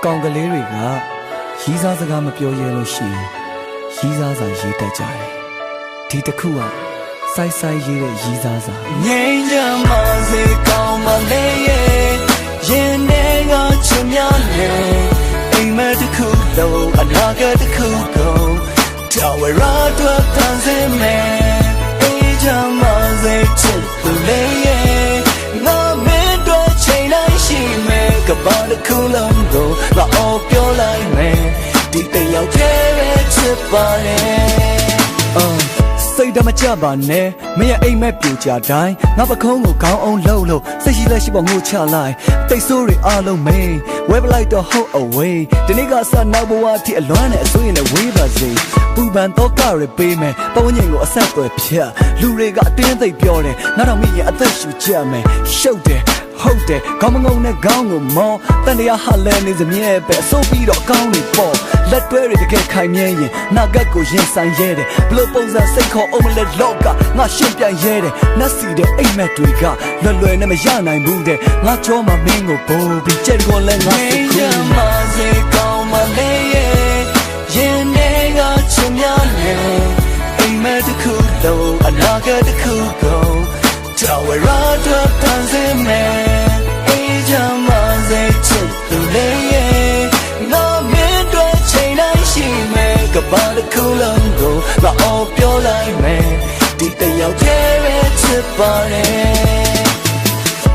ကောင်ကလေးတွေကရီးစားစကားမပြောရဲလို့ရှိရင်ရီးစားစာရေးတတ်ကြတယ်ဒီတစ်ခုကစိုက်ဆိုင်ရေးတဲ့ရီးစားစာငိမ့်ကြမှာစေကောင်းမလေးရဲ့ရင်ထဲကချင်များနေအိမ်မက်တစ်ခုလုံးအနာဂတ်တစ်ခုကုန်တော်ဝရတော့တန်စင်မယ်အိမ်ကြမှာစေချစ်သူလေးရဲ့ငါမင်းတို့ချိန်တိုင်းရှိမယ်ကဘာတစ်ခုလုံးကိုငါအော်ပြောလိုက်မယ်ဒီတယောက်တည်းပဲချစ်ပါတယ်စိတ်ဓာတ်မကြပါနဲ့မင်းရဲ့အိမ်မက်ပြူကြတိုင်းငါပခုံးကိုခေါင်းအောင်လှုပ်လို့စိတ်ရှိလက်ရှိပေါ်ငိုချလိုက်တိတ်ဆိုးတွေအားလုံးမင်းဝဲပလိုက်တော့ hold away ဒီနေ့ကစနောက်ဘဝအထိအလွမ်းနဲ့အစိုးရနဲ့ဝေးပါစေပူပန်တော့ကရပေးမယ်ပုံညင်ကိုအဆက်အသွယ်ဖြတ်လူတွေကအတင်းသိပ်ပြောတယ်နောက်တော့မိရင်အသက်ရှူကြမယ်ရှုပ်တယ်ဟုတ်တယ်ခေါင်းမငုံနဲ့ခေါင်းကိုမော်တန်တရားဟာလဲနေစမြဲပဲအစိုးပြီးတော့အကောင်းတွေပေါ့လက်တွဲတွေတကယ်ခိုင်မြဲရင်နာဂတ်ကိုရင်ဆိုင်ရဲတယ်ဘလို့ပုံစံစိတ်ခေါ်အောင်မလဲလောကငါရှင်းပြန်ရဲတယ်နတ်စီတဲ့အိမ်မက်တွေကလွယ်လွယ်နဲ့မရနိုင်ဘူးတဲ့ငါချောမှာမင်းကိုပို့ပြီးကြက်ကောလဲငါစိတ်ကူးမစေကောင်းမလေးရဲ့ရင်ထဲကချင်များနေအိမ်မက်တစ်ခုလုံးအနာဂတ်တစ်ခုကုန်တော်ဝရတော့တန်စင်မယ်အိမ်ကြမှာစေချစ်သူလေးရဲ့ငါမင်းတို့ချိန်တိုင်းရှိမယ်ကဘာတစ်ခုလုံးကိုငါအော်ပြောလိုက်မယ်ဒီတယောက်တည်းပဲချစ်ပါတယ်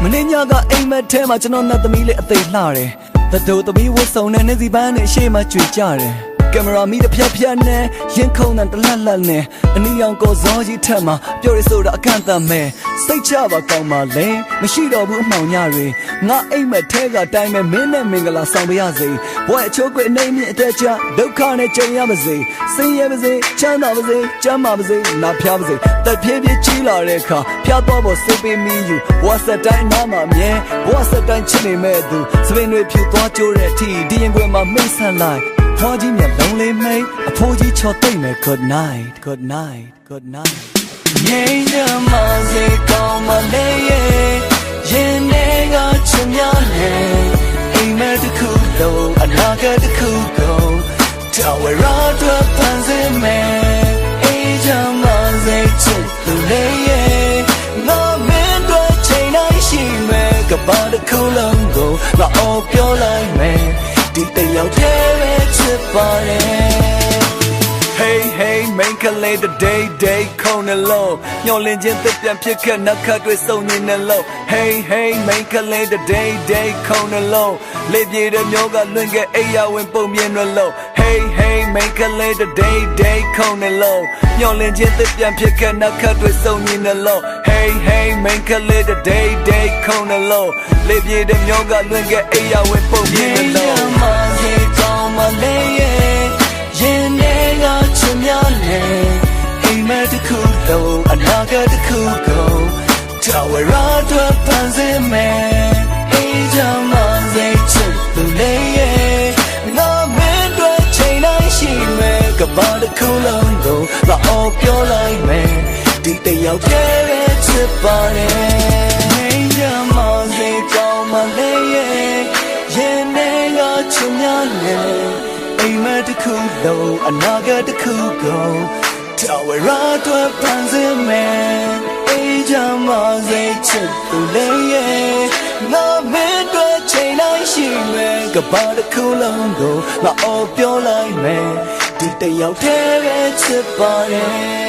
မင်းညကအိမ်မက်ထဲမှာကျွန်တော်နဲ့သမီးလေးအသေးလှတယ်တတို့သမီးဝတ်စုံနဲ့နေစီပန်းနဲ့ရှေ့မှာကြွေကြတယ်ကင်မရာမီတစ်ဖြတ်ဖြတ်နဲ့ရင်ခုန်တဲ့တလက်လက်နဲ့အနီရောင်ကိုဇောကြီးထက်မှာပြောရဆိုတာအကန့်အသတ်မဲ့စိတ်ချပါကောင်းပါလေမရှိတော့ဘူးအမှောင်ညတွေငါအိမ်မက်ထဲကတိုင်းမဲ့မင်းနဲ့မင်္ဂလာဆောင်ပါရစေဘဝအချိုးကွေအနေမြင့်အတက်ချဒုက္ခနဲ့ကြုံရပါစေဆင်းရဲပါစေချမ်းသာပါစေကျမ်းမာပါစေနာဖျားပါစေတက်ဖြည်းဖြည်းကြီးလာတဲ့အခါဖျားတော့ဖို့စိတ်ပေးမိယူဘဝဆက်တိုင်းနားမှာမြဲဘဝဆက်တိုင်းချစ်နေမဲ့သူစပင်တွေဖြူသွားကြိုးတဲ့အထိဒီရင်ခွင်မှာမိတ်ဆက်လိုက်ဖွားကြီးမြတ်လုံးလေးမိတ်အဖိုးကြီးချော်သိမ့်မယ် good night good night good night ငိမ့်ကြမှာစေကောင်းမလေးရဲ့ရင်ထဲကချင်များနေအိမ်မက်တစ်ခုလုံးအနာဂတ်တစ်ခုကုန်တော်ဝရတော့ပန်းစင်မယ်အိမ်ကြမှာစေချစ်သူလေးရဲ့ငါမင်းတို့ချိန်တိုင်းရှိမယ်ကဘာတစ်ခုလုံးကိုငါအော်ပြောလိုက်မယ်ဒီတယောက်တည်းပဲချစ်ပါတယ် Hey hey main kale the day ခုံနေလို့ညှော်လင်းခြင်းတစ်ပြန်ဖြစ်ခဲ့နှက်ခတ်တွေစုံနေနေလို့ Hey hey main kale the day ခုံနေလို့လေပြေတဲ့မျိုးကလွင်ခဲ့အိယာဝင်ပုံမြင်ရလို့ Hey hey main kale the day ခုံနေလို့ညှော်လင်းခြင်းတစ်ပြန်ဖြစ်ခဲ့နှက်ခတ်တွေစုံနေနေလို့ Hey hey main kale the day ခုံနေလို့လေပြေတဲ့မျိုးကလွင်ခဲ့အိယာဝင်ပုံမြင်ရလို့ရင်ထဲကချင်များနေအိမ်မက်တစ်ခုလုံးအနာဂတ်တစ်ခုကုန်တော်ဝရတော့ပန်းစင်မယ်အိမ်ကြမှာစိတ်ချစ်သူလေးရဲ့ငါမင်းတို့ချိန်တိုင်းရှိမယ်ကဘာတစ်ခုလုံးကိုငါအော်ပြောလိုက်မယ်ဒီတယောက်တည်းပဲချစ်ပါတယ်အိမ်ကြမှာစိတ်ကောင်းမလေးရဲ့ရင်ထဲကချင်များနေအိမ်မက်တစ်ခုလုံးအနာဂတ်တစ်ခုကုန်တော်ဝရတော့ပန်းစင်မယ်အိမ်ကြမှာစိတ်ချစ်သူလေးရဲ့ငါမင်းတို့ချိန်တိုင်းရှိမယ်ကဘာတစ်ခုလုံးကိုငါအော်ပြောလိုက်မယ်ဒီတယောက်တည်းပဲချစ်ပါတယ်